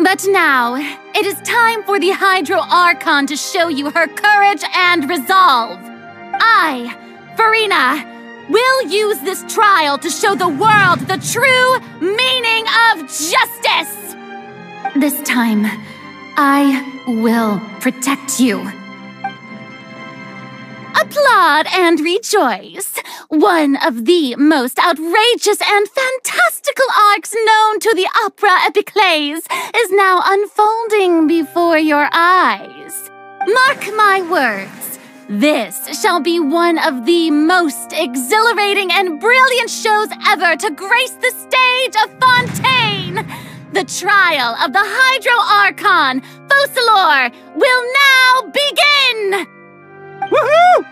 But now, it is time for the Hydro Archon to show you her courage and resolve. I, Furina, will use this trial to show the world the true meaning of justice! This time, I will protect you. Applaud and rejoice! One of the most outrageous and fantastical arcs known to the opera epiclese is now unfolding before your eyes. Mark my words, this shall be one of the most exhilarating and brilliant shows ever to grace the stage of Fontaine! The trial of the Hydro Archon, Focalor, will now begin! Woohoo!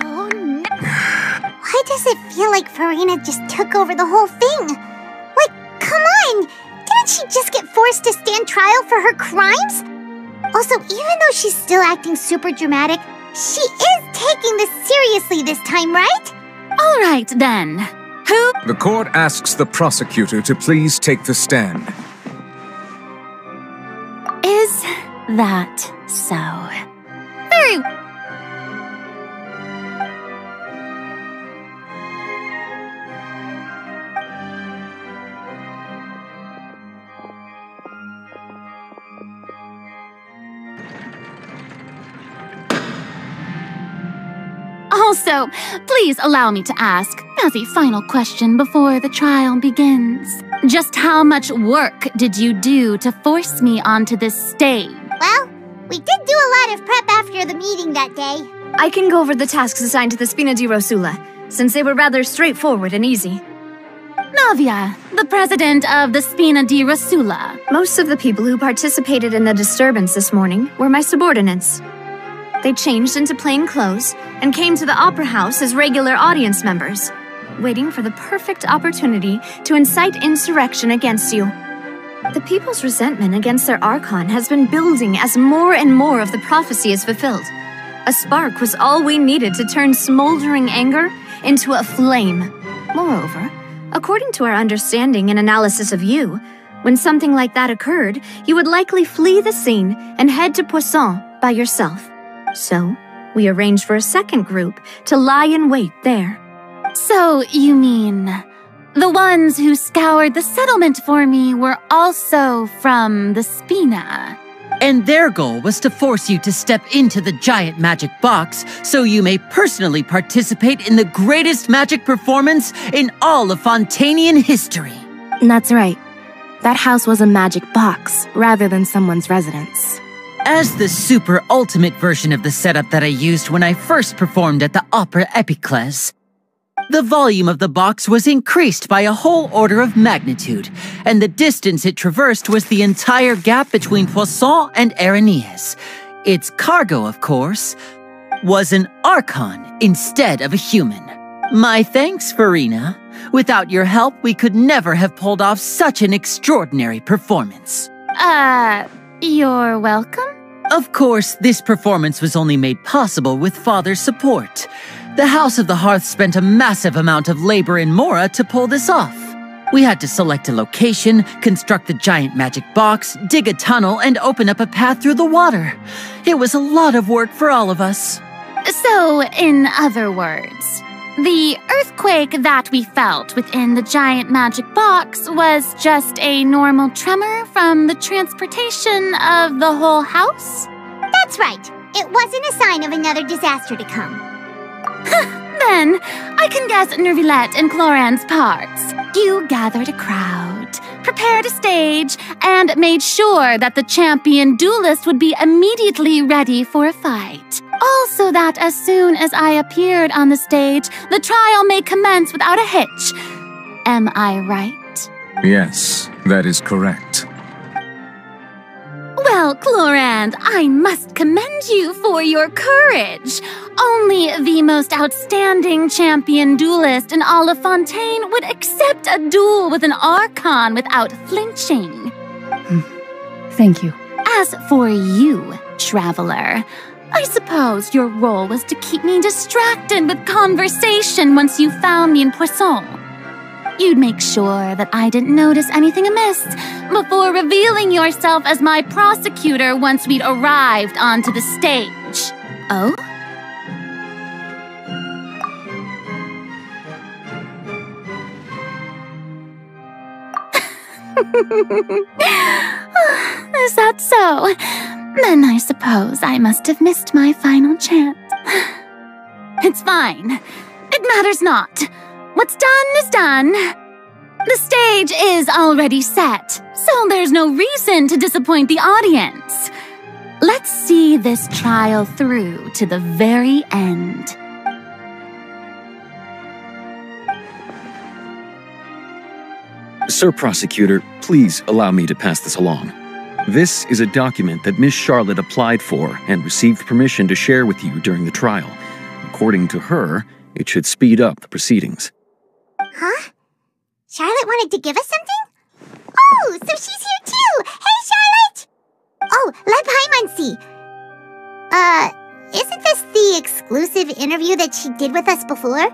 Oh, no. Why does it feel like Furina just took over the whole thing? Like, come on! Didn't she just get forced to stand trial for her crimes? Also, even though she's still acting super dramatic, she is taking this seriously this time, right? All right, then. Who? The court asks the prosecutor to please take the stand. Is that so? Very... Also, please allow me to ask, as a final question before the trial begins, just how much work did you do to force me onto this stage? Well, we did do a lot of prep after the meeting that day. I can go over the tasks assigned to the Spina di Rosula, since they were rather straightforward and easy. Navia, the president of the Spina di Rosula. Most of the people who participated in the disturbance this morning were my subordinates. They changed into plain clothes and came to the opera house as regular audience members, waiting for the perfect opportunity to incite insurrection against you. The people's resentment against their Archon has been building as more and more of the prophecy is fulfilled. A spark was all we needed to turn smoldering anger into a flame. Moreover, according to our understanding and analysis of you, when something like that occurred, you would likely flee the scene and head to Poisson by yourself. So, we arranged for a second group to lie in wait there. So, you mean, the ones who scoured the settlement for me were also from the Spina? And their goal was to force you to step into the giant magic box so you may personally participate in the greatest magic performance in all of Fontainian history. That's right. That house was a magic box rather than someone's residence. As the super ultimate version of the setup that I used when I first performed at the Opera Epiclese, the volume of the box was increased by a whole order of magnitude, and the distance it traversed was the entire gap between Poisson and Areneas. Its cargo, of course, was an Archon instead of a human. My thanks, Furina. Without your help, we could never have pulled off such an extraordinary performance. You're welcome? Of course, this performance was only made possible with Father's support. The House of the Hearth spent a massive amount of labor in Mora to pull this off. We had to select a location, construct the giant magic box, dig a tunnel, and open up a path through the water. It was a lot of work for all of us. So, in other words, the earthquake that we felt within the giant magic box was just a normal tremor from the transportation of the whole house? That's right. It wasn't a sign of another disaster to come. Then, I can guess Nervilette and Cloran's parts. You gathered a crowd, prepared a stage, and made sure that the champion duelist would be immediately ready for a fight. Also that as soon as I appeared on the stage, the trial may commence without a hitch. Am I right? Yes, that is correct. Well, Clorand, I must commend you for your courage. Only the most outstanding champion duelist in all of Fontaine would accept a duel with an Archon without flinching. Thank you. As for you, traveler, I suppose your role was to keep me distracted with conversation once you found me in Poisson. You'd make sure that I didn't notice anything amiss, before revealing yourself as my prosecutor once we'd arrived onto the stage. Oh? Is that so? Then I suppose I must have missed my final chance. It's fine. It matters not. What's done is done. The stage is already set, so there's no reason to disappoint the audience. Let's see this trial through to the very end. Sir Prosecutor, please allow me to pass this along. This is a document that Miss Charlotte applied for and received permission to share with you during the trial. According to her, it should speed up the proceedings. Huh? Charlotte wanted to give us something? Oh, so she's here too! Hey, Charlotte! Oh, let Paimon see. Isn't this the exclusive interview that she did with us before?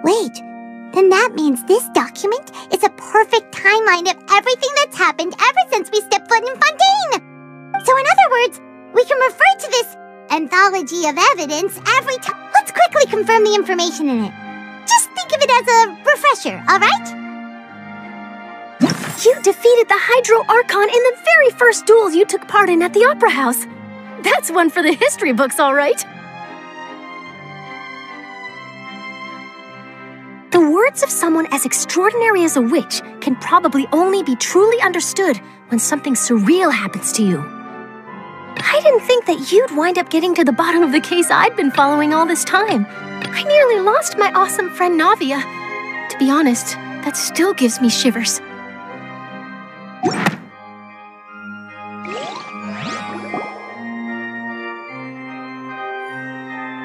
Wait. Then that means this document is a perfect timeline of everything that's happened ever since we stepped foot in Fontaine! So in other words, we can refer to this anthology of evidence every time. Let's quickly confirm the information in it. Just think of it as a refresher, alright? You defeated the Hydro Archon in the very first duels you took part in at the Opera House. That's one for the history books, all right. The words of someone as extraordinary as a witch can probably only be truly understood when something surreal happens to you. I didn't think that you'd wind up getting to the bottom of the case I'd been following all this time. I nearly lost my awesome friend Navia. To be honest, that still gives me shivers.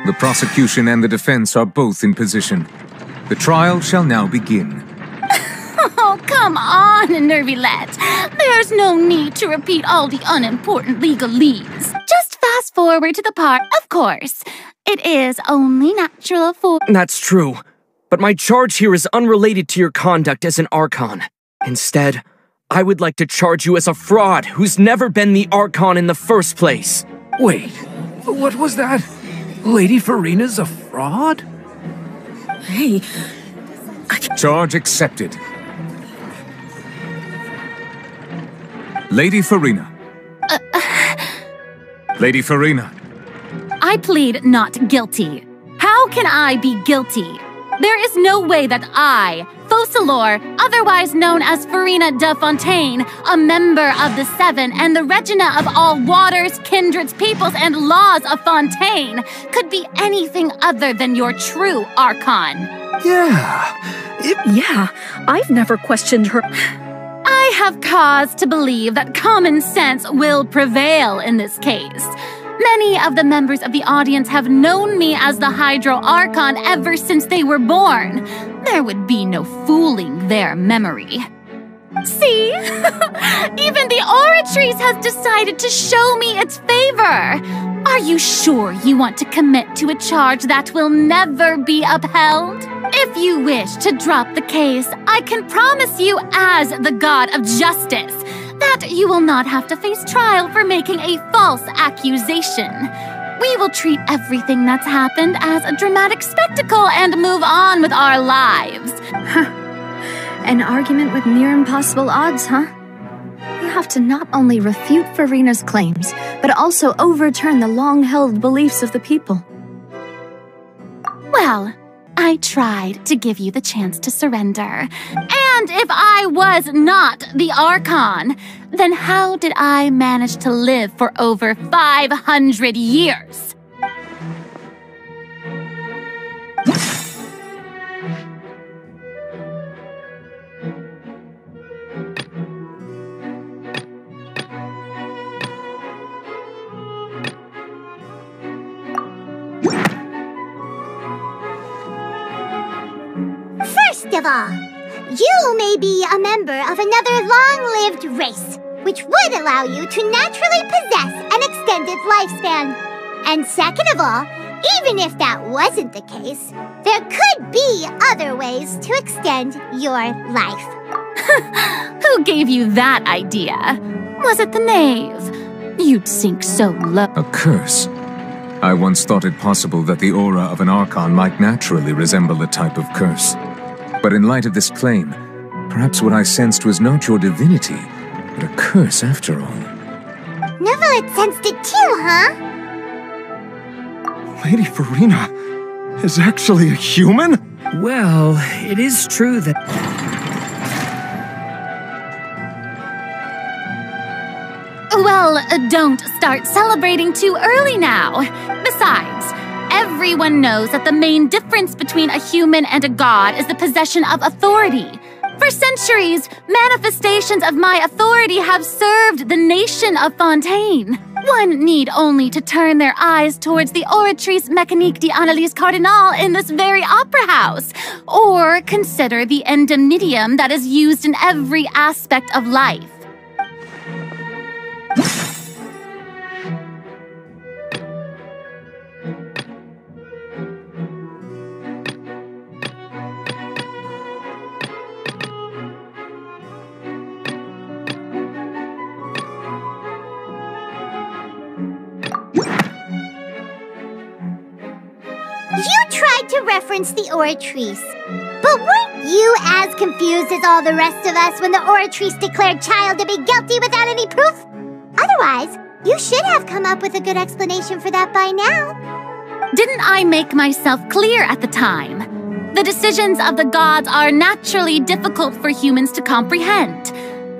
The prosecution and the defense are both in position. The trial shall now begin. Oh, come on, Nervylette. There's no need to repeat all the unimportant legalese. Just fast forward to the part, of course. It is only natural for— That's true, but my charge here is unrelated to your conduct as an Archon. Instead, I would like to charge you as a fraud who's never been the Archon in the first place. Wait, what was that? Lady Furina's a fraud? Hey, Charge accepted. Lady Furina. Lady Furina. I plead not guilty. How can I be guilty? There is no way that I, Focalor, otherwise known as Furina de Fontaine, a member of the Seven and the Regina of all waters, kindreds, peoples, and laws of Fontaine, could be anything other than your true Archon. yeah, I've never questioned her. I have cause to believe that common sense will prevail in this case. Many of the members of the audience have known me as the Hydro Archon ever since they were born. There would be no fooling their memory. See? Even the Oratrice has decided to show me its favor. Are you sure you want to commit to a charge that will never be upheld? If you wish to drop the case, I can promise you as the God of Justice that you will not have to face trial for making a false accusation. We will treat everything that's happened as a dramatic spectacle and move on with our lives. An argument with near impossible odds, huh? You have to not only refute Furina's claims, but also overturn the long-held beliefs of the people. Well, I tried to give you the chance to surrender. And if I was not the Archon, then how did I manage to live for over 500 years? First of all, you may be a member of another long-lived race, which would allow you to naturally possess an extended lifespan. And second of all, even if that wasn't the case, there could be other ways to extend your life. Who gave you that idea? Was it the knave? You'd sink so low. A curse. I once thought it possible that the aura of an Archon might naturally resemble a type of curse. But in light of this claim, perhaps what I sensed was not your divinity, but a curse after all. Neverlet sensed it too, huh? Lady Furina is actually a human? Well, it is true that... Well, don't start celebrating too early now. Besides, everyone knows that the main difference between a human and a god is the possession of authority. For centuries, manifestations of my authority have served the nation of Fontaine. One need only to turn their eyes towards the Oratrice Mécanique d'Analyse Cardinal in this very opera house, or consider the indemnitium that is used in every aspect of life. You tried to reference the Oratrice, but weren't you as confused as all the rest of us when the Oratrice declared Child to be guilty without any proof? Otherwise, you should have come up with a good explanation for that by now. Didn't I make myself clear at the time? The decisions of the gods are naturally difficult for humans to comprehend.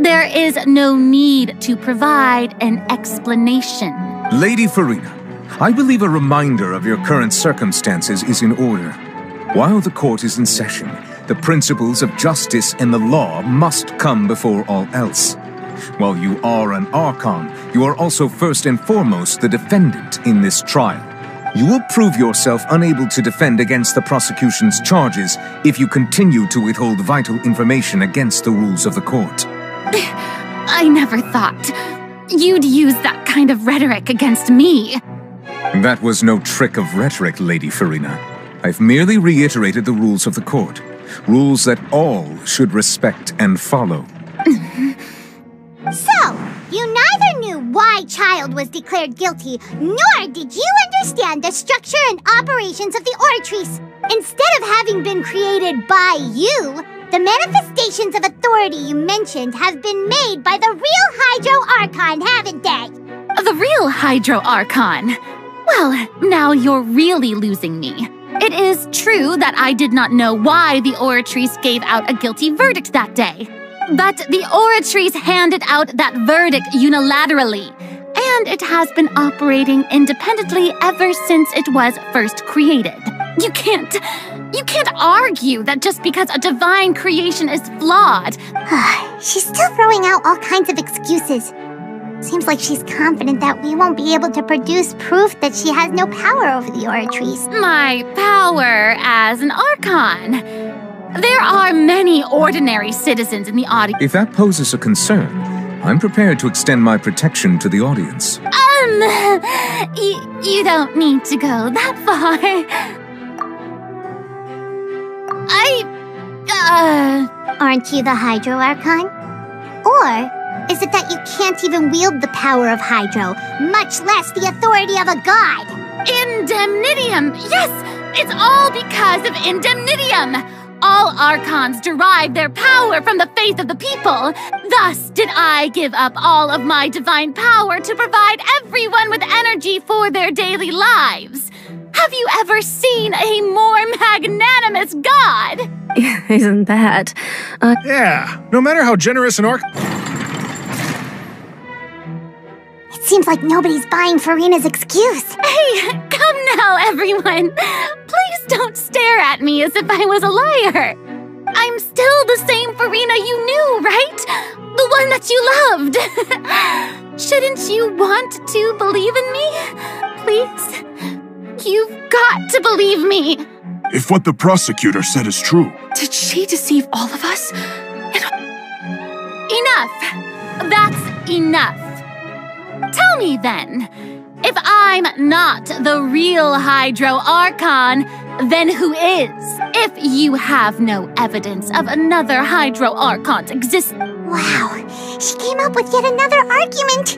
There is no need to provide an explanation. Lady Furina, I believe a reminder of your current circumstances is in order. While the court is in session, the principles of justice and the law must come before all else. While you are an Archon, you are also first and foremost the defendant in this trial. You will prove yourself unable to defend against the prosecution's charges if you continue to withhold vital information against the rules of the court. I never thought you'd use that kind of rhetoric against me. That was no trick of rhetoric, Lady Furina. I've merely reiterated the rules of the court. Rules that all should respect and follow. So, you neither knew why Child was declared guilty, nor did you understand the structure and operations of the Oratrice. Instead of having been created by you, the manifestations of authority you mentioned have been made by the real Hydro Archon, haven't they? The real Hydro Archon? Well, now you're really losing me. It is true that I did not know why the Oratrice gave out a guilty verdict that day. But the Oratrice handed out that verdict unilaterally, and it has been operating independently ever since it was first created. You can't argue that just because a divine creation is flawed. She's still throwing out all kinds of excuses. Seems like she's confident that we won't be able to produce proof that she has no power over the Oratrice. My power as an Archon. There are many ordinary citizens in the audience. If that poses a concern, I'm prepared to extend my protection to the audience. You don't need to go that far. Aren't you the Hydro Archon? Or is it that you can't even wield the power of Hydro, much less the authority of a god? Indemnitium! Yes! It's all because of Indemnitium! All Archons derive their power from the faith of the people. Thus did I give up all of my divine power to provide everyone with energy for their daily lives. Have you ever seen a more magnanimous god? Isn't that? Yeah, no matter how generous an It seems like nobody's buying Furina's excuse. Hey, come now, everyone. Please don't stare at me as if I was a liar. I'm still the same Furina you knew, right? The one that you loved. Shouldn't you want to believe in me? Please? You've got to believe me. If what the prosecutor said is true. Did she deceive all of us? Enough. That's enough. Tell me then, if I'm not the real Hydro Archon, then who is? If you have no evidence of another Hydro Archon existing... Wow, she came up with yet another argument.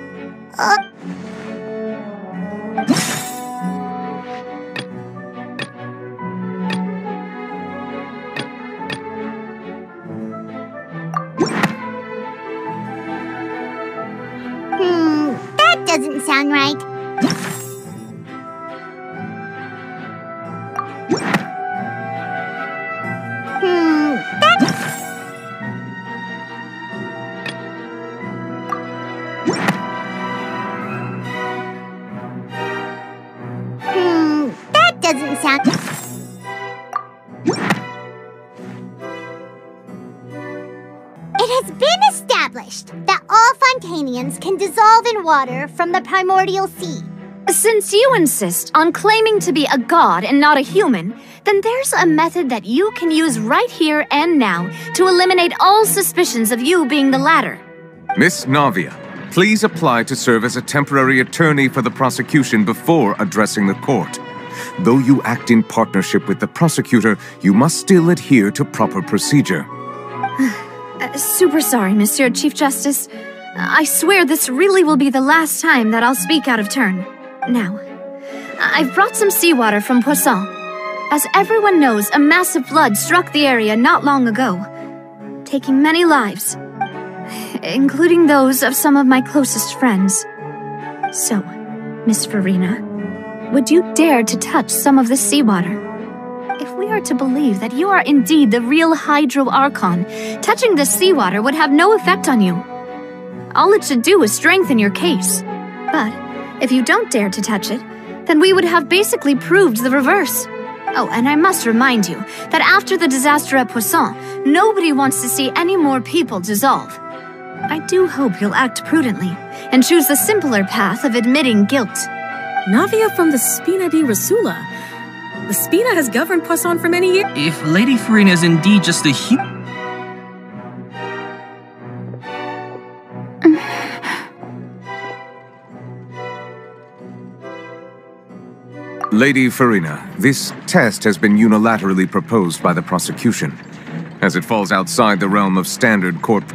That doesn't sound right. That doesn't sound... It has been established that all Fontainians can dissolve in water from the primordial sea. Since you insist on claiming to be a god and not a human, then there's a method that you can use right here and now to eliminate all suspicions of you being the latter. Miss Navia, please apply to serve as a temporary attorney for the prosecution before addressing the court. Though you act in partnership with the prosecutor, you must still adhere to proper procedure. Super sorry, Monsieur Chief Justice. I swear this really will be the last time that I'll speak out of turn. Now, I've brought some seawater from Poisson. As everyone knows, a massive flood struck the area not long ago, taking many lives, including those of some of my closest friends. So, Miss Furina, would you dare to touch some of the seawater? If we are to believe that you are indeed the real Hydro Archon, touching the seawater would have no effect on you. All it should do is strengthen your case. But if you don't dare to touch it, then we would have basically proved the reverse. Oh, and I must remind you that after the disaster at Poisson, nobody wants to see any more people dissolve. I do hope you'll act prudently and choose the simpler path of admitting guilt. Navia from the Spina di Rasula. The Spina has governed Poisson for many years. If Lady Furina is indeed just a human... Lady Furina, this test has been unilaterally proposed by the prosecution, as it falls outside the realm of standard court...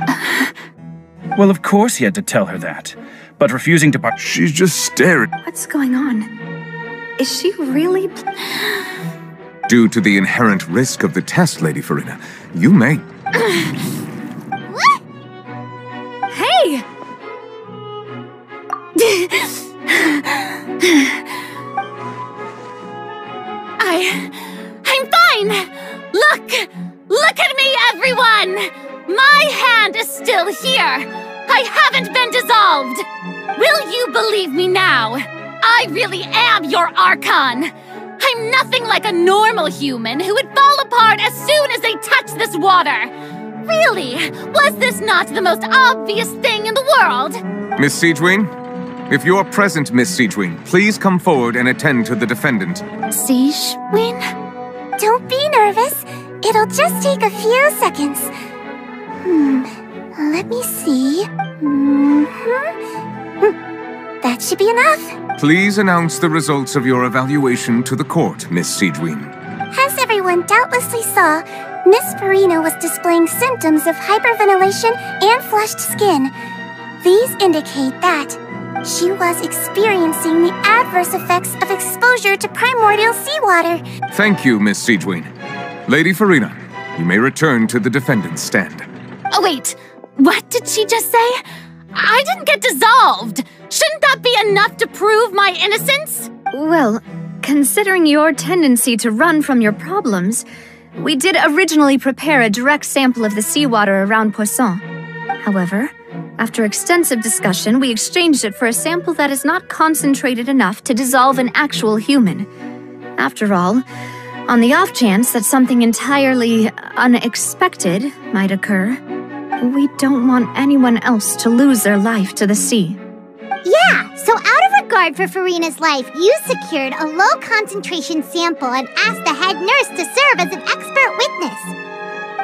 Well, of course he had to tell her that, but refusing to part... She's just staring. What's going on? Is she really... Due to the inherent risk of the test, Lady Furina, you may... What? Hey! I'm fine! Look at me, everyone! My hand is still here! I haven't been dissolved! Will you believe me now? I really am your Archon! I'm nothing like a normal human who would fall apart as soon as they touch this water! Really? Was this not the most obvious thing in the world? Miss Siegewin? If you are present, Miss Siegewin, please come forward and attend to the defendant. Siegewin? Don't be nervous. It'll just take a few seconds. Let me see. That should be enough. Please announce the results of your evaluation to the court, Miss Siegewin. As everyone doubtlessly saw, Miss Furina was displaying symptoms of hyperventilation and flushed skin. These indicate that she was experiencing the adverse effects of exposure to primordial seawater. Thank you, Miss Siegewin. Lady Furina, you may return to the defendant's stand. Oh, wait. What did she just say? I didn't get dissolved. Shouldn't that be enough to prove my innocence? Well, considering your tendency to run from your problems, we did originally prepare a direct sample of the seawater around Poisson. However, after extensive discussion, we exchanged it for a sample that is not concentrated enough to dissolve an actual human. After all, on the off chance that something entirely unexpected might occur, we don't want anyone else to lose their life to the sea. Yeah, so out of regard for Furina's life, you secured a low-concentration sample and asked the head nurse to serve as an expert witness.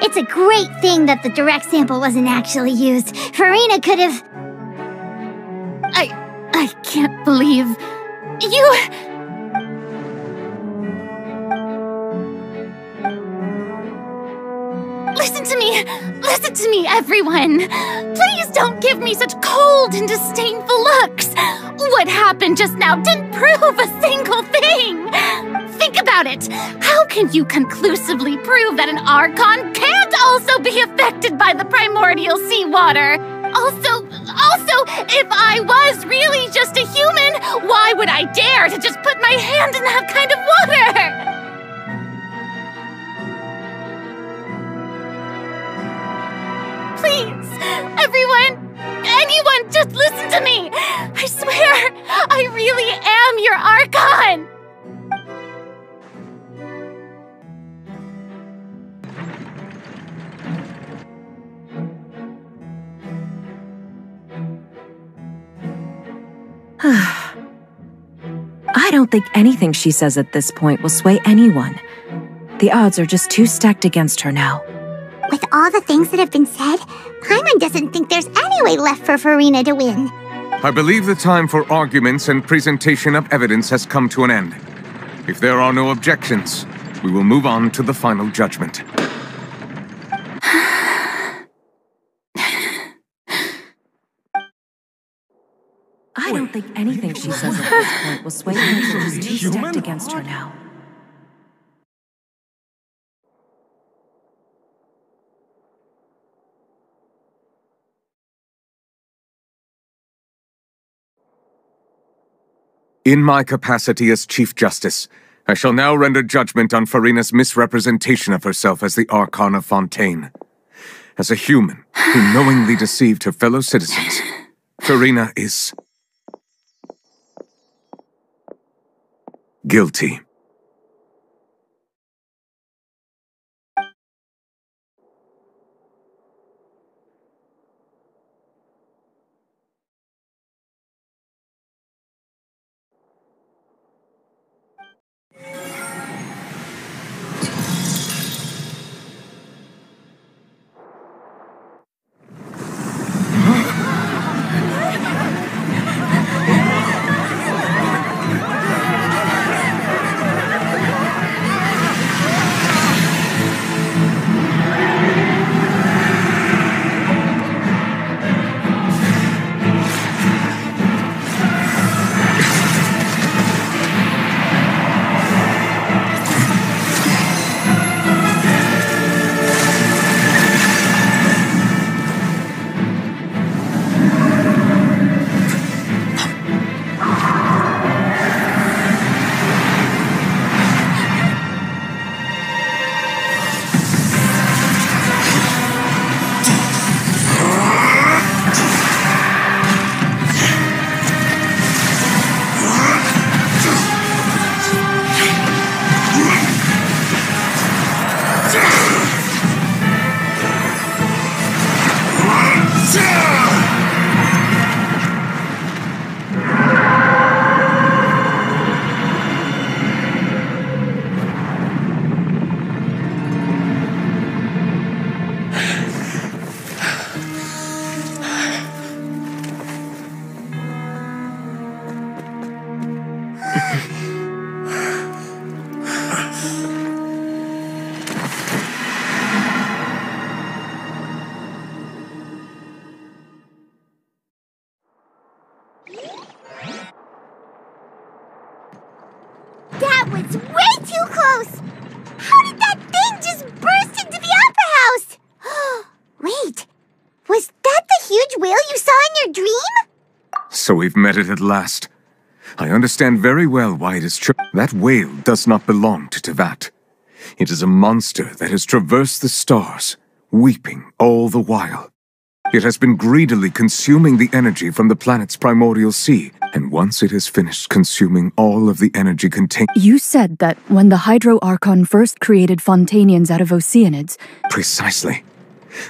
It's a great thing that the direct sample wasn't actually used. Furina could have... I can't believe... You... Listen to me, everyone. Please don't give me such cold and disdainful looks. What happened just now didn't prove a single thing. Think about it. How can you conclusively prove that an Archon can't also be affected by the primordial seawater? Also, if I was really just a human, why would I dare to just put my hand in that kind of water? Please, everyone, anyone, just listen to me. I swear, I really am your Archon. I don't think anything she says at this point will sway anyone. The odds are just too stacked against her now. With all the things that have been said, Paimon doesn't think there's any way left for Furina to win. I believe the time for arguments and presentation of evidence has come to an end. If there are no objections, we will move on to the final judgment. I don't think anything she says at this point will sway anyone. She's too stacked against her now. In my capacity as Chief Justice, I shall now render judgment on Furina's misrepresentation of herself as the Archon of Fontaine. As a human who knowingly deceived her fellow citizens, Furina is guilty. That was way too close! How did that thing just burst into the Opera House? Wait, was that the huge whale you saw in your dream? So we've met it at last. I understand very well why it is true. That whale does not belong to Tevat. It is a monster that has traversed the stars, weeping all the while. It has been greedily consuming the energy from the planet's primordial sea, and once it has finished consuming all of the energy contained... You said that when the Hydro Archon first created Fontainians out of Oceanids... Precisely.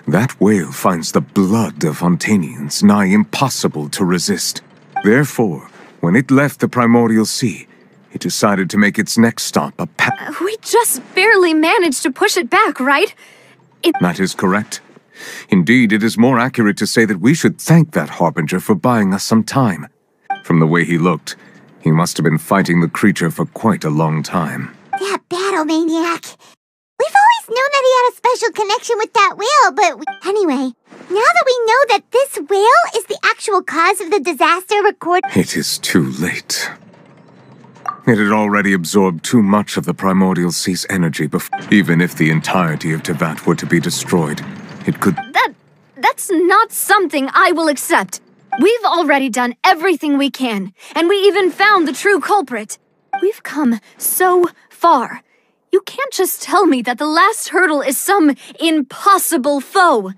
That whale finds the blood of Fontainians nigh impossible to resist. Therefore, when it left the primordial sea, it decided to make its next stop a We just barely managed to push it back, right? That is correct. Indeed, it is more accurate to say that we should thank that Harbinger for buying us some time. From the way he looked, he must have been fighting the creature for quite a long time. That battle maniac. We've always always known that he had a special connection with that whale, but anyway, now that we know that this whale is the actual cause of the disaster recorded... It is too late. It had already absorbed too much of the primordial sea's energy before. Even if the entirety of Tevat were to be destroyed, it could... That's not something I will accept. We've already done everything we can, and we even found the true culprit. We've come so far. You can't just tell me that the last hurdle is some impossible foe.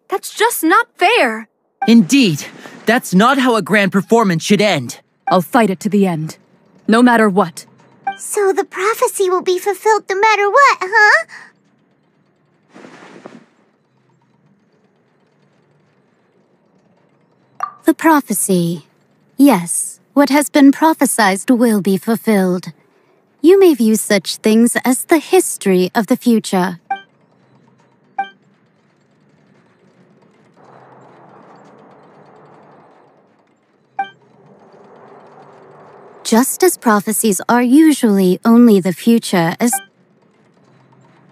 That's just not fair. Indeed, that's not how a grand performance should end. I'll fight it to the end. No matter what. So the prophecy will be fulfilled no matter what, huh? The prophecy. Yes, what has been prophesied will be fulfilled. You may view such things as the history of the future. Just as prophecies are usually only the future, as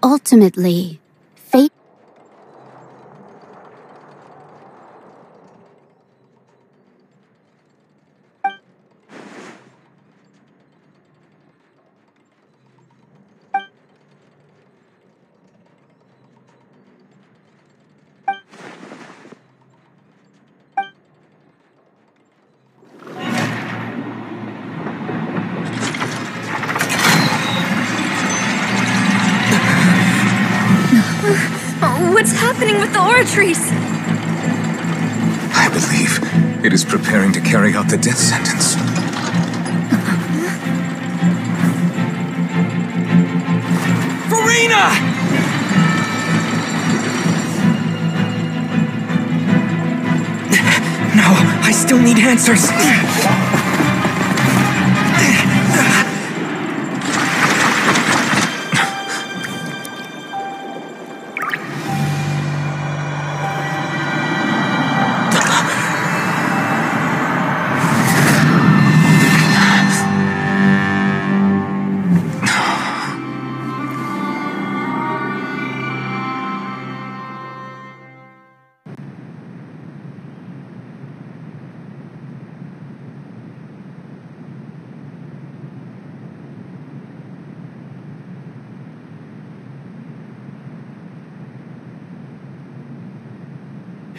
ultimately, fate. What's happening with the oratories? I believe it is preparing to carry out the death sentence. Furina! No, I still need answers.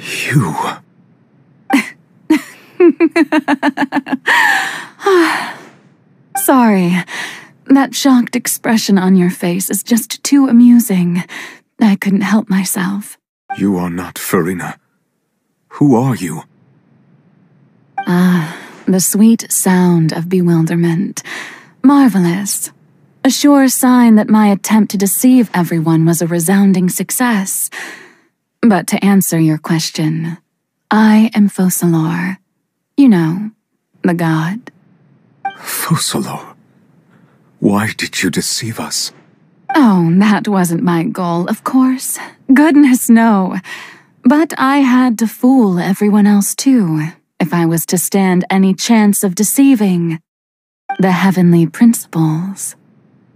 You. Sorry. That shocked expression on your face is just too amusing. I couldn't help myself. You are not Furina. Who are you? The sweet sound of bewilderment. Marvelous. A sure sign that my attempt to deceive everyone was a resounding success. But to answer your question, I am Focalor. You know, the god. Focalor? Why did you deceive us? Oh, that wasn't my goal, of course. Goodness, no. But I had to fool everyone else too, if I was to stand any chance of deceiving the heavenly principles.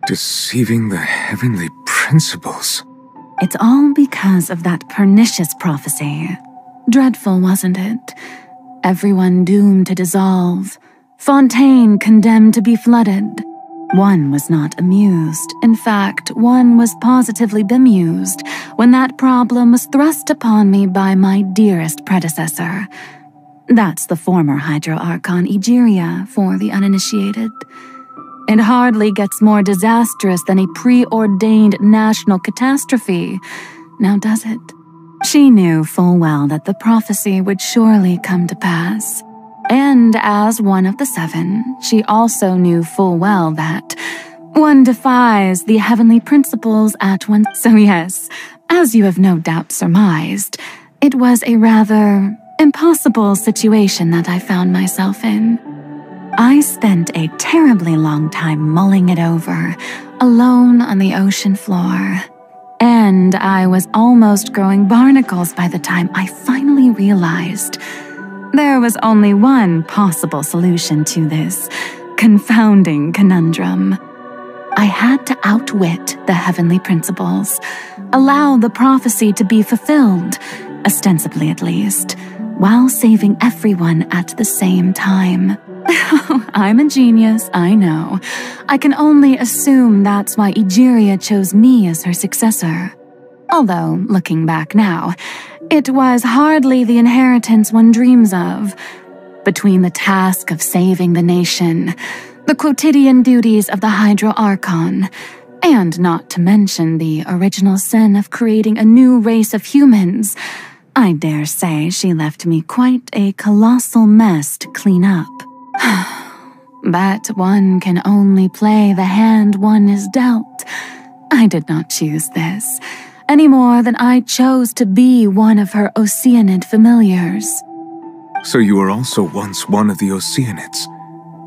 Deceiving the heavenly principles? It's all because of that pernicious prophecy. Dreadful, wasn't it? Everyone doomed to dissolve. Fontaine condemned to be flooded. One was not amused. In fact, one was positively bemused when that problem was thrust upon me by my dearest predecessor. That's the former Hydro Archon Egeria for the uninitiated. It hardly gets more disastrous than a preordained national catastrophe, now does it? She knew full well that the prophecy would surely come to pass. And as one of the seven, she also knew full well that one defies the heavenly principles at once. So yes, as you have no doubt surmised, it was a rather impossible situation that I found myself in. I spent a terribly long time mulling it over, alone on the ocean floor. And I was almost growing barnacles by the time I finally realized there was only one possible solution to this confounding conundrum. I had to outwit the heavenly principles, allow the prophecy to be fulfilled, ostensibly at least, while saving everyone at the same time. I'm a genius, I know. I can only assume that's why Egeria chose me as her successor. Although, looking back now, it was hardly the inheritance one dreams of. Between the task of saving the nation, the quotidian duties of the Hydro Archon, and not to mention the original sin of creating a new race of humans, I dare say she left me quite a colossal mess to clean up. But one can only play the hand one is dealt. I did not choose this, any more than I chose to be one of her Oceanid familiars. So you were also once one of the Oceanids,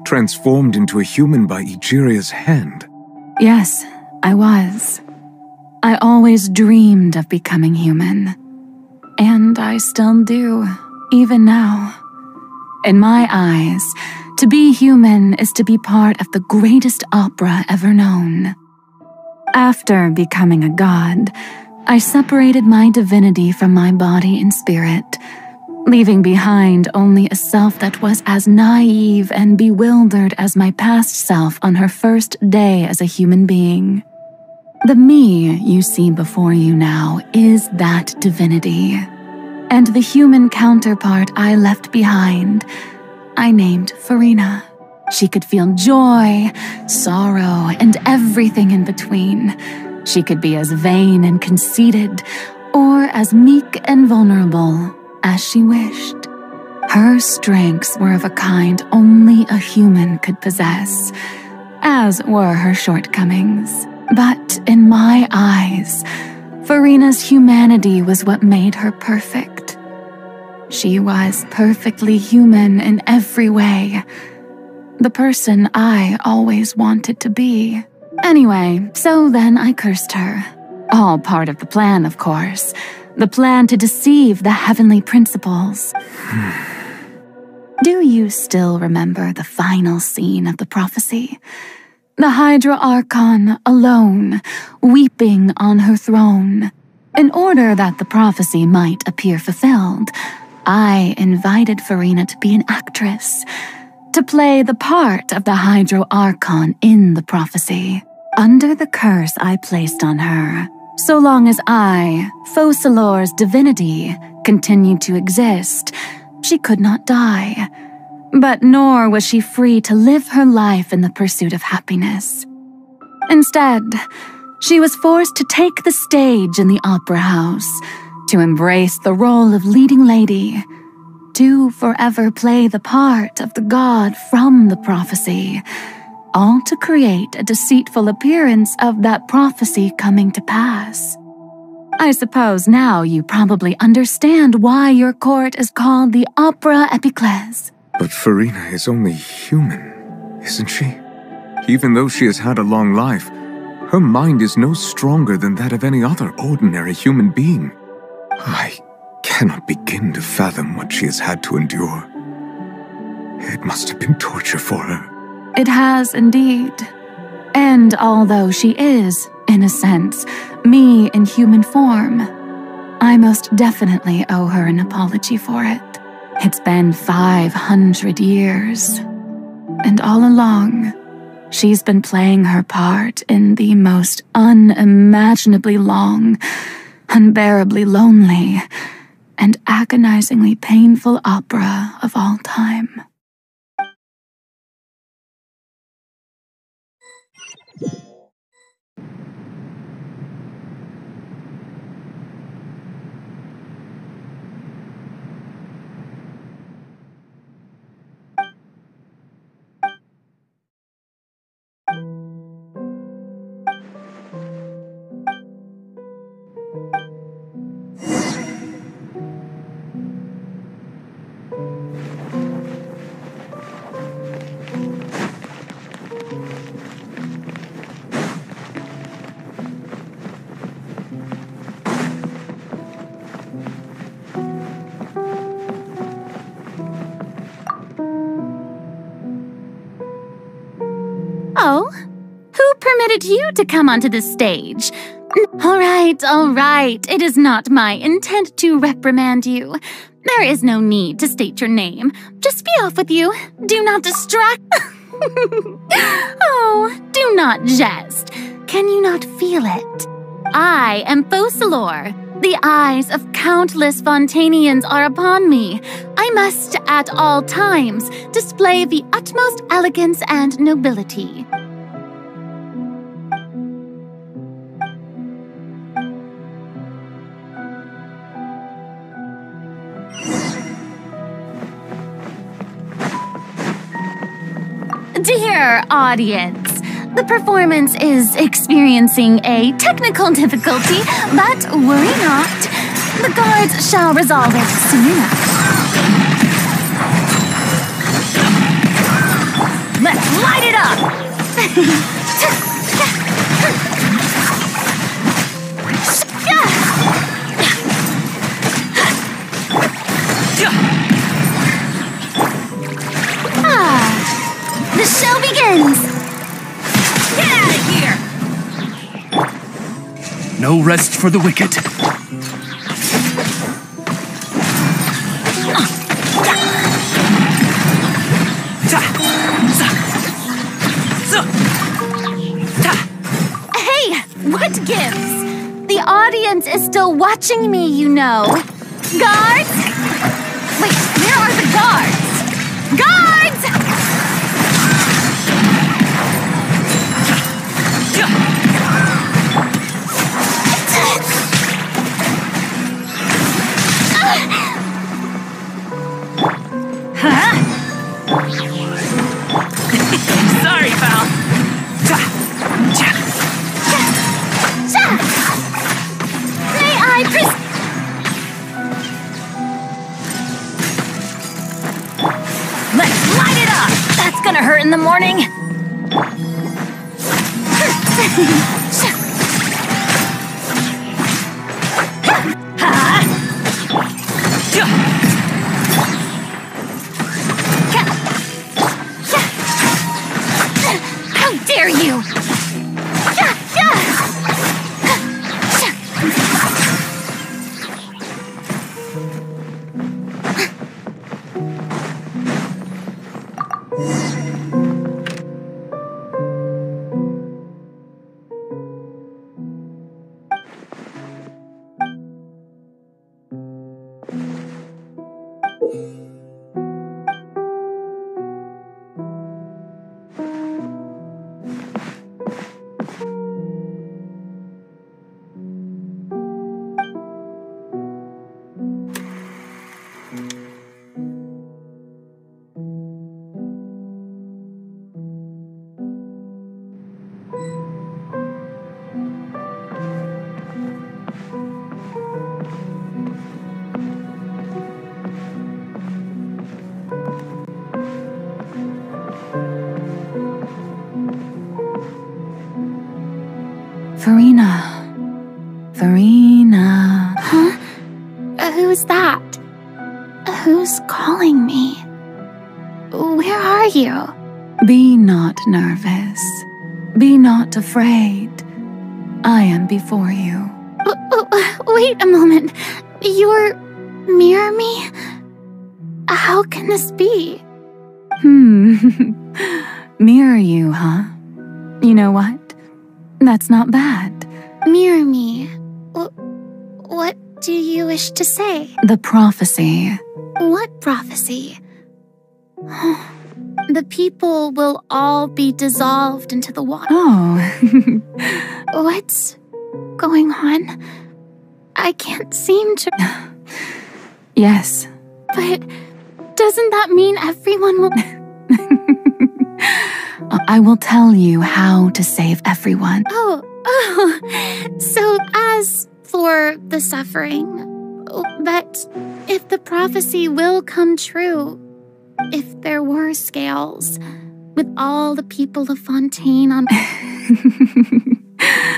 transformed into a human by Egeria's hand? Yes, I was. I always dreamed of becoming human. And I still do, even now. In my eyes, to be human is to be part of the greatest opera ever known. After becoming a god, I separated my divinity from my body and spirit, leaving behind only a self that was as naive and bewildered as my past self on her first day as a human being. The me you see before you now is that divinity, and the human counterpart I left behind, I named Furina. She could feel joy, sorrow, and everything in between. She could be as vain and conceited, or as meek and vulnerable as she wished. Her strengths were of a kind only a human could possess, as were her shortcomings. But in my eyes, Furina's humanity was what made her perfect. She was perfectly human in every way. The person I always wanted to be. Anyway, so then I cursed her. All part of the plan, of course. The plan to deceive the heavenly principles. Do you still remember the final scene of the prophecy? The Hydra Archon alone, weeping on her throne. In order that the prophecy might appear fulfilled, I invited Furina to be an actress, to play the part of the Hydro Archon in the prophecy. Under the curse I placed on her, so long as I, Focalor's divinity, continued to exist, she could not die. But nor was she free to live her life in the pursuit of happiness. Instead, she was forced to take the stage in the opera house, to embrace the role of leading lady, to forever play the part of the god from the prophecy, all to create a deceitful appearance of that prophecy coming to pass. I suppose now you probably understand why your court is called the Opera Epiclese. But Furina is only human, isn't she? Even though she has had a long life, her mind is no stronger than that of any other ordinary human being. I cannot begin to fathom what she has had to endure. It must have been torture for her. It has indeed. And although she is, in a sense, me in human form, I most definitely owe her an apology for it. It's been 500 years, and all along, she's been playing her part in the most unimaginably long, unbearably lonely, and agonizingly painful opera of all time. invited you to come onto the stage. All right. It is not my intent to reprimand you. There is no need to state your name. Just be off with you. Do not distract. Oh, do not jest. Can you not feel it? I am Focalor. The eyes of countless Fontainians are upon me. I must, at all times, display the utmost elegance and nobility. Dear audience, the performance is experiencing a technical difficulty, but worry not. The guards shall resolve it soon enough. Let's light it up! The show begins! Get out of here! No rest for the wicked. Hey, what gives? The audience is still watching me, you know. Guards? Wait, where are the guards? Guards! Sorry, pal. May I Let's light it up! That's gonna hurt in the morning. How dare you! Furina. Huh? Who's that? Who's calling me? Where are you? Be not nervous. Be not afraid. I am before you. Wait a moment. You're near me? How can this be? Mirror you, huh? You know what? That's not bad. Mirror me? What do you wish to say? The prophecy. What prophecy? The people will all be dissolved into the water. Oh. What's going on? I can't seem to... Yes. But doesn't that mean everyone will... I will tell you how to save everyone. Oh. So as for the suffering, but if the prophecy will come true, if there were scales, with all the people of Fontaine on...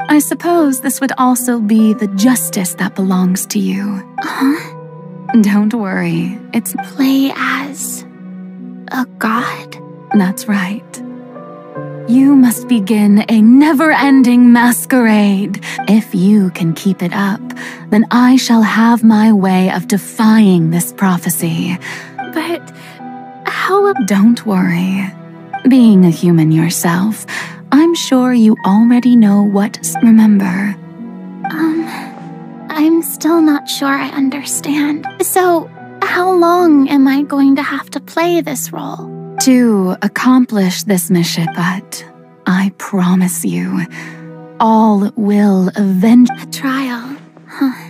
I suppose this would also be the justice that belongs to you. Huh? Don't worry, it's... Play as a god? That's right. You must begin a never-ending masquerade. If you can keep it up, then I shall have my way of defying this prophecy. But how... Don't worry. Being a human yourself, I'm sure you already know what... Remember. I'm still not sure I understand. So, how long am I going to have to play this role? To accomplish this mission, but I promise you, all will avenge... A trial, huh?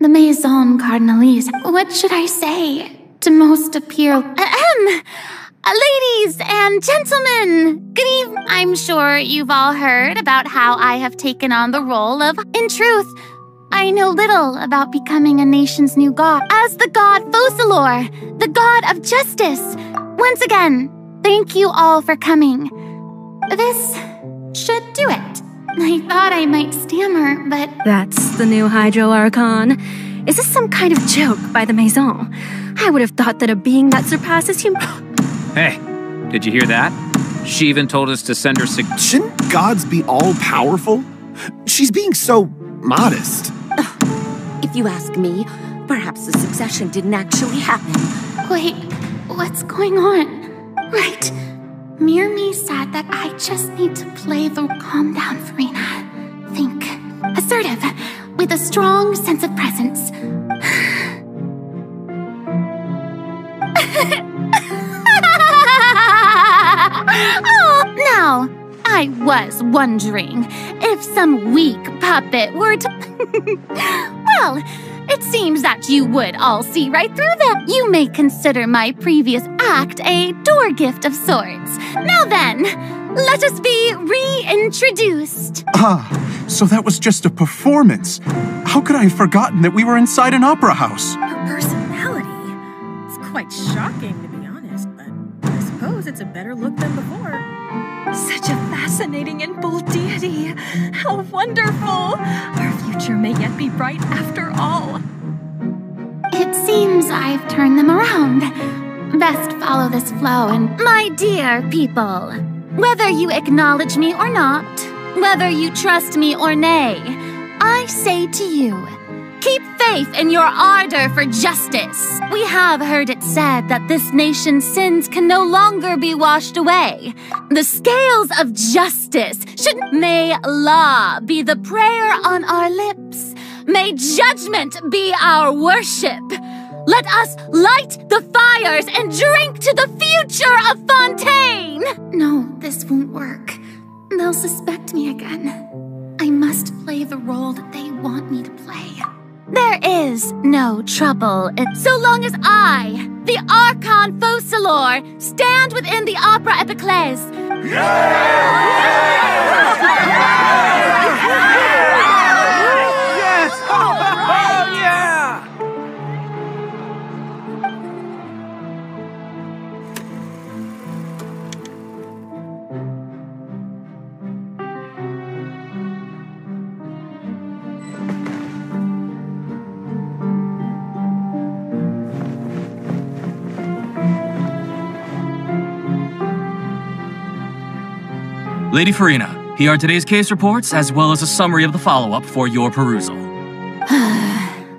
The Maison Cardinalise. What should I say to most appeal? Ladies and gentlemen, good evening. I'm sure you've all heard about how I have taken on the role of... In truth, I know little about becoming a nation's new god. As the god Focalor, the god of justice. Once again, thank you all for coming. This should do it. I thought I might stammer, but... That's the new Hydro Archon. Is this some kind of joke by the Maison? I would have thought that a being that surpasses human... Hey, did you hear that? She even told us to send her... Shouldn't gods be all-powerful? She's being so modest. If you ask me, perhaps the succession didn't actually happen. Wait, what's going on? Right. Mirmi said that I just need to play the calm down, Furina. Think. Assertive, with a strong sense of presence. Oh, now, I was wondering if some weak puppet were to... Well, it seems that you would all see right through them. You may consider my previous act a door gift of sorts. Now then, let us be reintroduced. Ah, so that was just a performance. How could I have forgotten that we were inside an opera house? Her personality. It's quite shocking, to be honest, but I suppose it's a better look than before. Such a fascinating and bold deity. How wonderful. Our future may yet be bright after all. It seems I've turned them around. Best follow this flow and... My dear people, whether you acknowledge me or not, whether you trust me or nay, I say to you, keep faith in your ardor for justice. We have heard it said that this nation's sins can no longer be washed away. The scales of justice should... May law be the prayer on our lips. May judgment be our worship. Let us light the fires and drink to the future of Fontaine! No, this won't work. They'll suspect me again. I must play the role that they want me to play. There is no trouble so long as I, the Archon Focalor, stand within the Opera Epiclese. Yes! Oh, yeah! Lady Furina, here are today's case reports, as well as a summary of the follow-up for your perusal.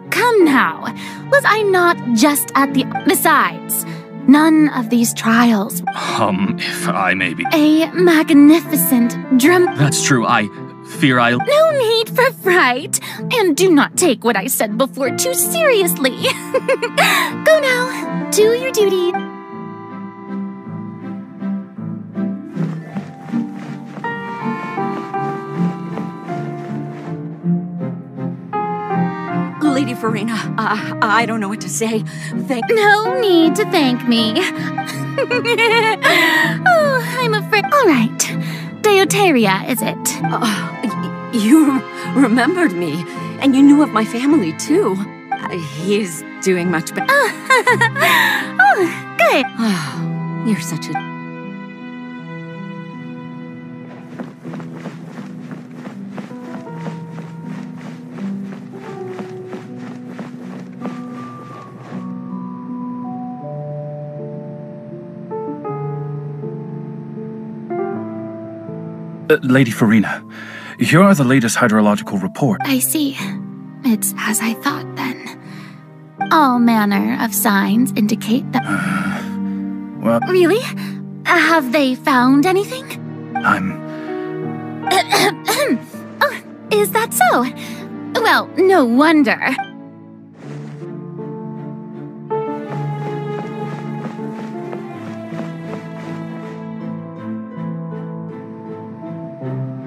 Come now, was I not just at the... Besides, none of these trials... If I may be... A magnificent That's true, I fear I'll... No need for fright, and do not take what I said before too seriously. Go now, do your duty. Lady Furina, I don't know what to say. No need to thank me. Oh, I'm afraid. All right. Deoteria, is it? You remembered me, and you knew of my family, too. He's doing much better. Oh, good. You're such a... Lady Furina, here are the latest hydrological report. I see. It's as I thought, then. All manner of signs indicate that... Well... Really? Have they found anything? Oh, is that so? Well, no wonder.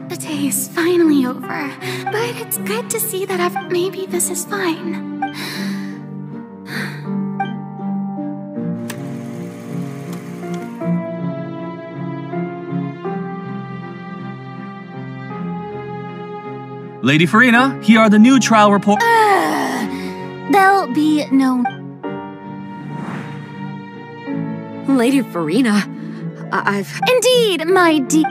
The day is finally over, but it's good to see that maybe this is fine. Lady Furina, here are the new trial reports. There'll be no... Lady Furina, I've... Indeed, my dear...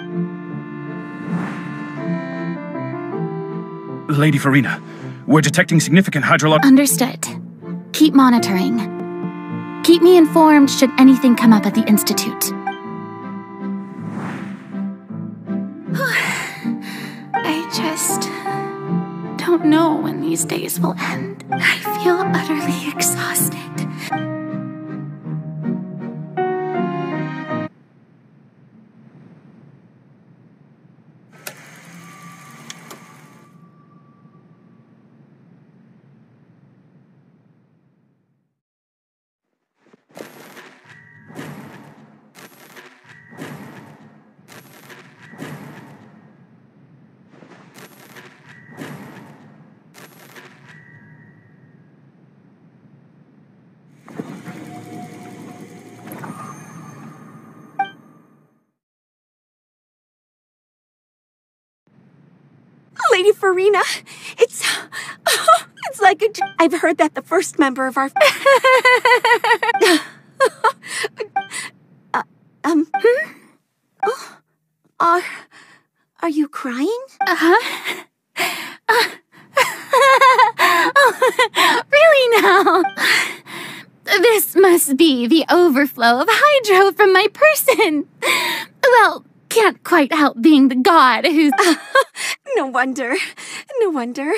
Lady Furina, we're detecting significant hydrological... Understood. Keep monitoring. Keep me informed should anything come up at the Institute. I just... don't know when these days will end. I feel utterly exhausted. Lady Furina, it's like a... I've heard that the first member of our... Are you crying? Really now? This must be the overflow of hydro from my person. Well, can't quite help being the god who's... No wonder. No wonder.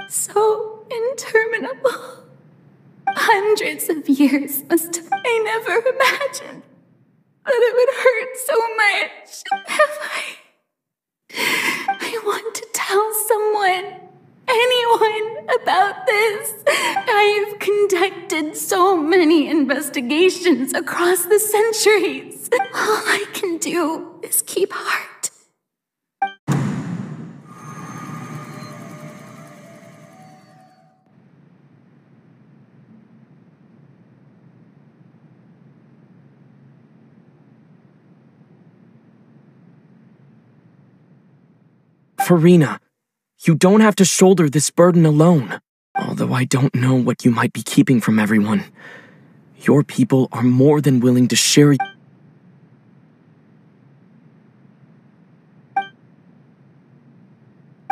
So interminable. Hundreds of years must... I never imagined that it would hurt so much. I want to tell someone, anyone, about this. I've conducted so many investigations across the centuries. All I can do is keep heart. Furina, you don't have to shoulder this burden alone. Although I don't know what you might be keeping from everyone. Your people are more than willing to share...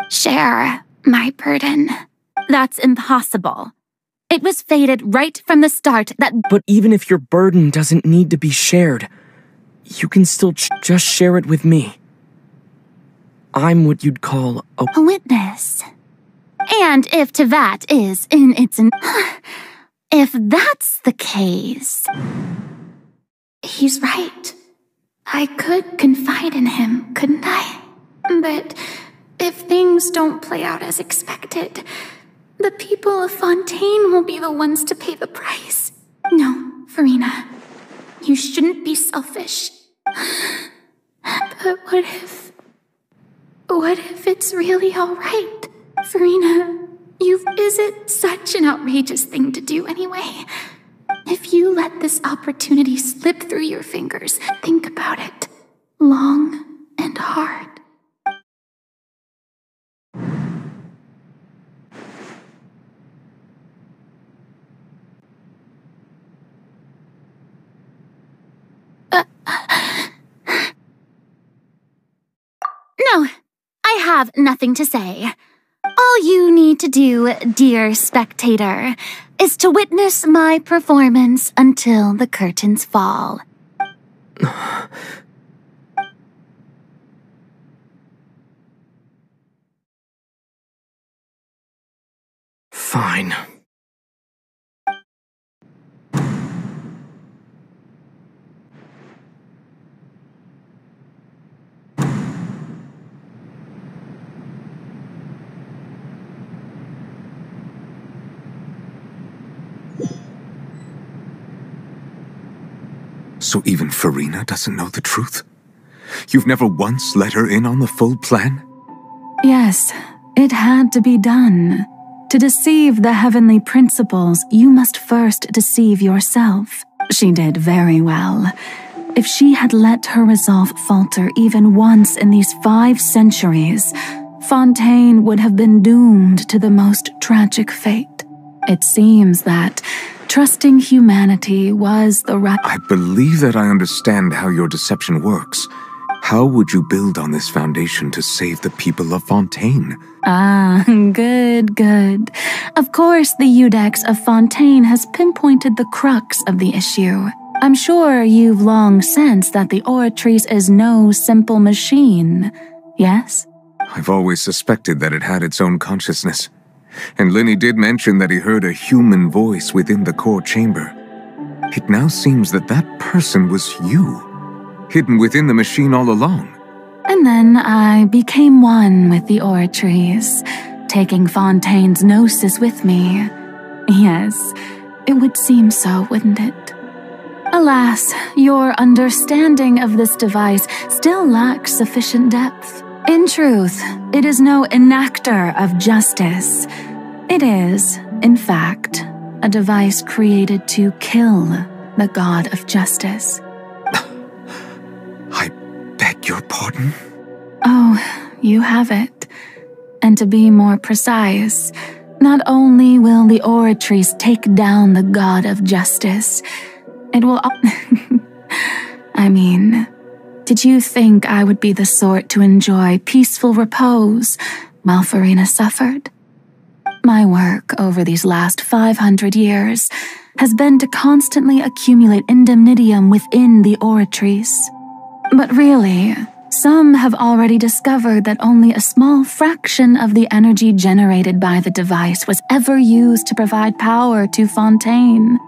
Share my burden. That's impossible. It was fated right from the start that... But even if your burden doesn't need to be shared, you can still just share it with me. I'm what you'd call a witness. And if to that is in its... If that's the case... He's right. I could confide in him, couldn't I? But if things don't play out as expected, the people of Fontaine will be the ones to pay the price. No, Furina, you shouldn't be selfish. But what if What if it's really all right? Furina, is it such an outrageous thing to do anyway? If you let this opportunity slip through your fingers, think about it. Long and hard. No, I have nothing to say. All you need to do, dear spectator, is to witness my performance until the curtains fall. Fine. So even Furina doesn't know the truth? You've never once let her in on the full plan? Yes, it had to be done. To deceive the heavenly principles, you must first deceive yourself. She did very well. If she had let her resolve falter even once in these 5 centuries, Fontaine would have been doomed to the most tragic fate. It seems that trusting humanity was the right— I believe that I understand how your deception works. How would you build on this foundation to save the people of Fontaine? Ah, good, good. Of course, the Iudex of Fontaine has pinpointed the crux of the issue. I'm sure you've long sensed that the Oratrice is no simple machine, yes? I've always suspected that it had its own consciousness. And Lenny did mention that he heard a human voice within the core chamber. It now seems that that person was you, hidden within the machine all along. And then I became one with the Oratrice, taking Fontaine's gnosis with me. Yes, it would seem so, wouldn't it? Alas, your understanding of this device still lacks sufficient depth. In truth, it is no enactor of justice. It is, in fact, a device created to kill the god of justice. I beg your pardon? Oh, you have it. And to be more precise, not only will the Oratrice take down the god of justice, it will— I mean, did you think I would be the sort to enjoy peaceful repose while Furina suffered? My work over these last 500 years has been to constantly accumulate indemnitium within the Oratrice. But really, some have already discovered that only a small fraction of the energy generated by the device was ever used to provide power to Fontaine.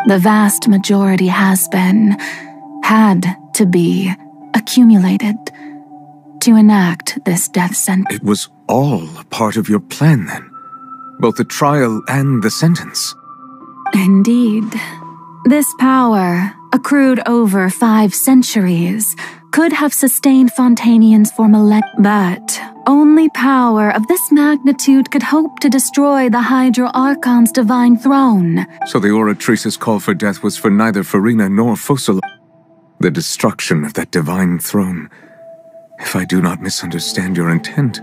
The vast majority had to be accumulated to enact this death sentence. It was all a part of your plan then? Both the trial and the sentence? Indeed. This power, accrued over 5 centuries, could have sustained Fontainians for millennia, but only power of this magnitude could hope to destroy the Hydro Archon's divine throne. So the Oratrice's call for death was for neither Furina nor Fusila. The destruction of that divine throne. If I do not misunderstand your intent,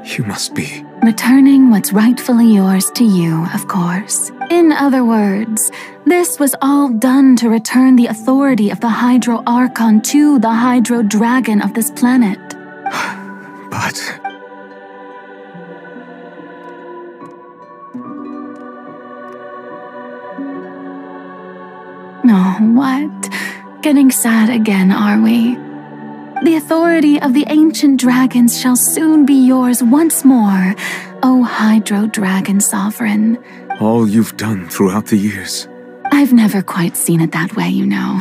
you must be returning what's rightfully yours to you, of course. In other words, this was all done to return the authority of the Hydro Archon to the Hydro Dragon of this planet. But oh, what? Getting sad again, are we? The authority of the ancient dragons shall soon be yours once more, O Hydro Dragon Sovereign. All you've done throughout the years. I've never quite seen it that way, you know.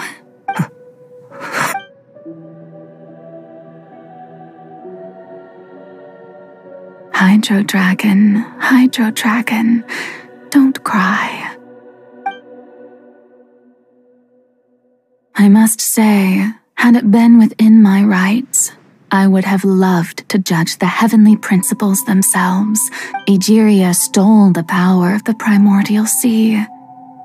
Hydro Dragon, don't cry. I must say, had it been within my rights, I would have loved to judge the heavenly principles themselves. Egeria stole the power of the primordial sea,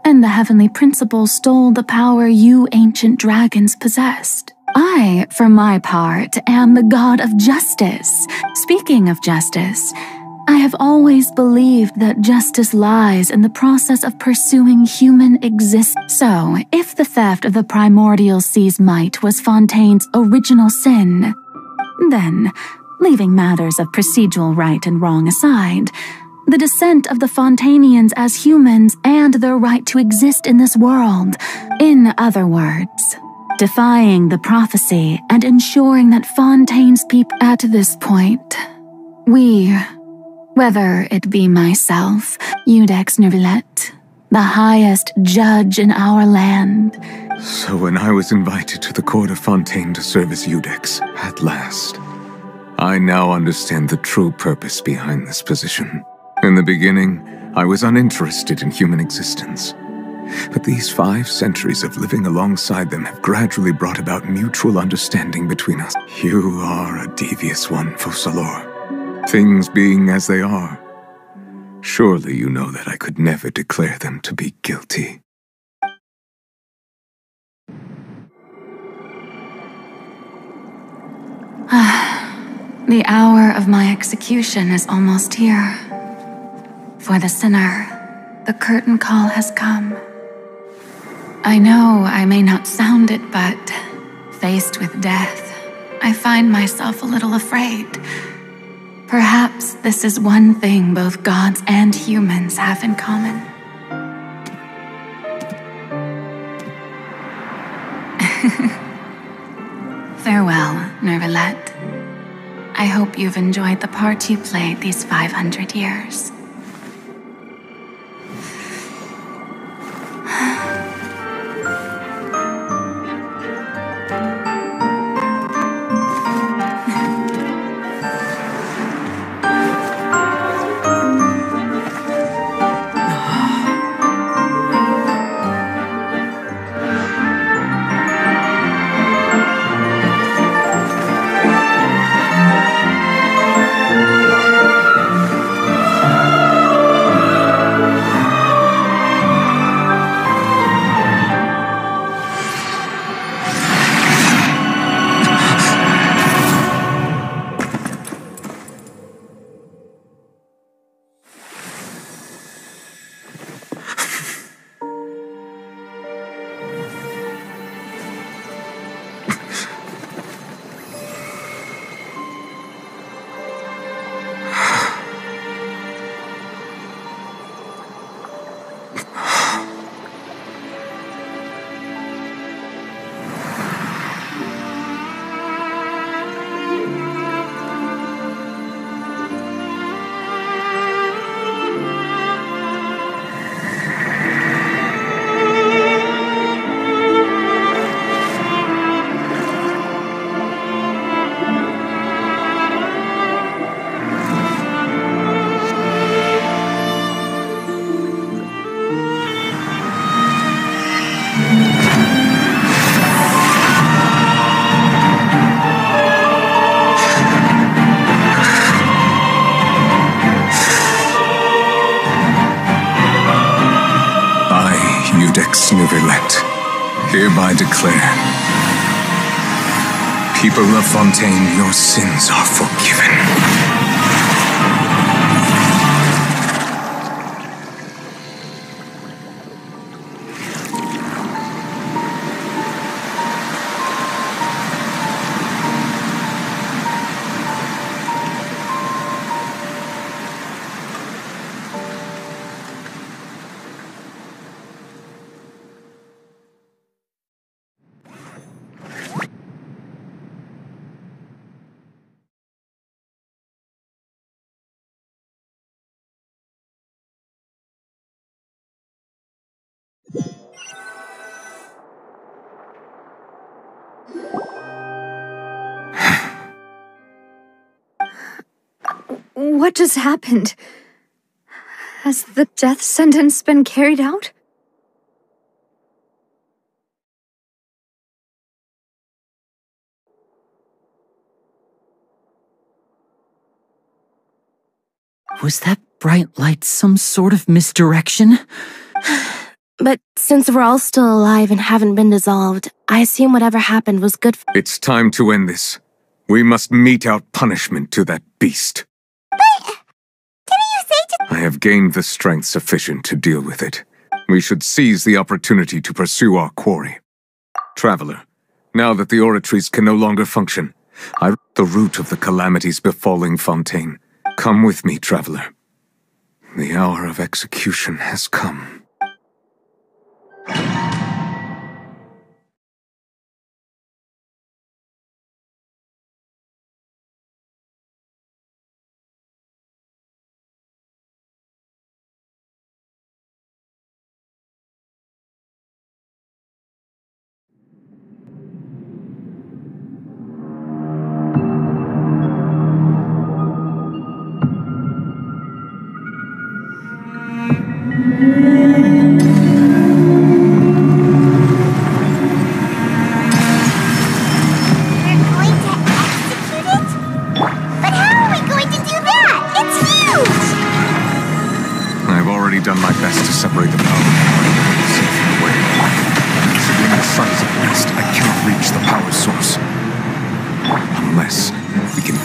and the heavenly principles stole the power you ancient dragons possessed. I, for my part, am the god of justice. Speaking of justice, I have always believed that justice lies in the process of pursuing human existence. So, if the theft of the primordial sea's might was Fontaine's original sin, then, leaving matters of procedural right and wrong aside, the descent of the Fontainians as humans and their right to exist in this world, in other words, defying the prophecy and ensuring that Fontaine's people at this point, we, whether it be myself, Iudex Neuvillette, the highest judge in our land. So when I was invited to the court of Fontaine to serve as Iudex, at last, I now understand the true purpose behind this position. In the beginning, I was uninterested in human existence. But these 5 centuries of living alongside them have gradually brought about mutual understanding between us. You are a devious one, Focalors. Things being as they are, surely you know that I could never declare them to be guilty. The hour of my execution is almost here. For the sinner, the curtain call has come. I know I may not sound it, but faced with death, I find myself a little afraid. Perhaps this is one thing both gods and humans have in common. Farewell, Neuvillette. I hope you've enjoyed the part you played these 500 years. Neuvillette, hereby declare, people of Fontaine, your sins are forgiven. What just happened? Has the death sentence been carried out? Was that bright light some sort of misdirection? But since we're all still alive and haven't been dissolved, I assume whatever happened was good for— It's time to end this. We must mete out punishment to that beast. But didn't you say to— I have gained the strength sufficient to deal with it. We should seize the opportunity to pursue our quarry. Traveler, now that the oratories can no longer function, I the root of the calamities befalling Fontaine. Come with me, traveler. The hour of execution has come.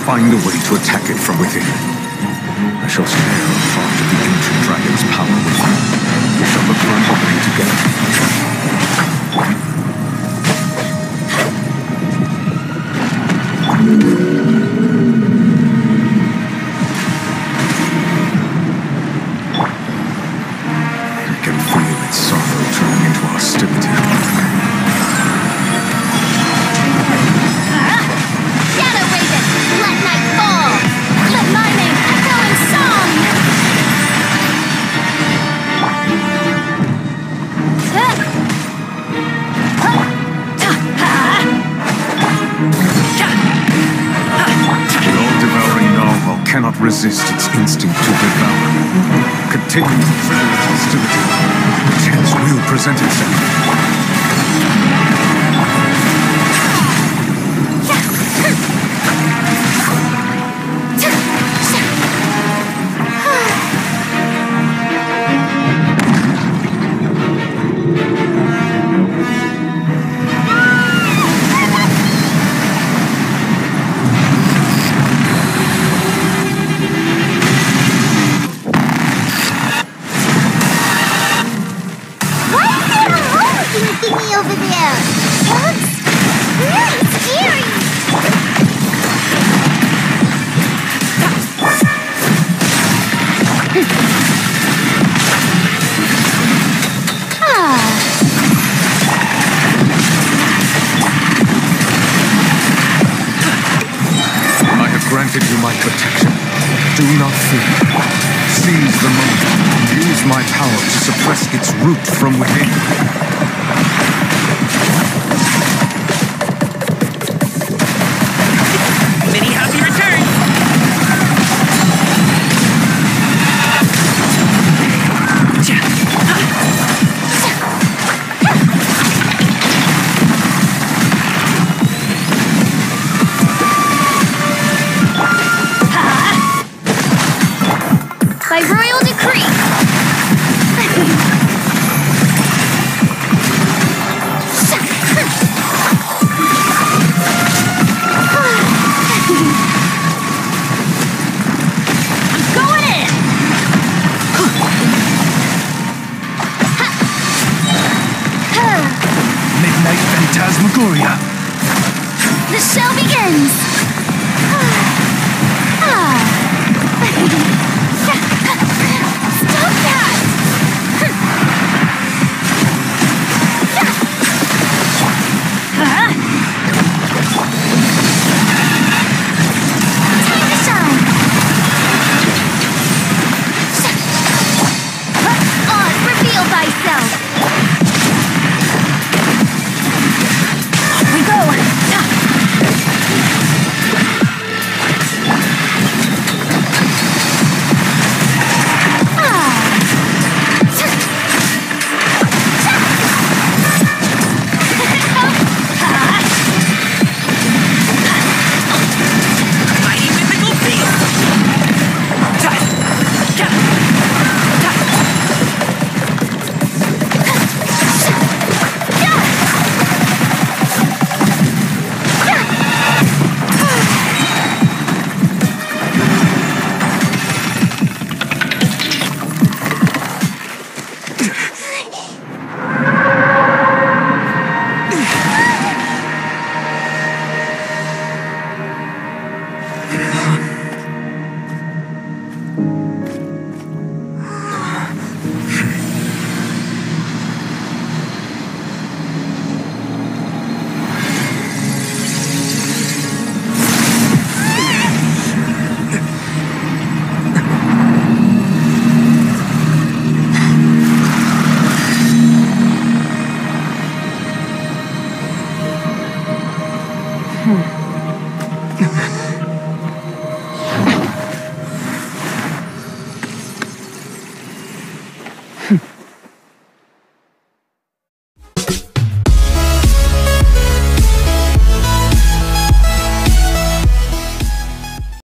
Find a way to attack it from within. I shall spare a part of the ancient dragon's power with you. We shall look for an opening I can feel its sorrow turning into hostility. Cannot resist its instinct to devour. Continue to trigger its hostility. The chance will present itself. Over there. That looks really scary. I have granted you my protection. Do not fear. Seize the moment and use my power to suppress its root from within. Many happy returns! By royal decree! Phantasmagoria. The show begins! Stop that! Time to shine! Oz, reveal thyself! We go! Hmm.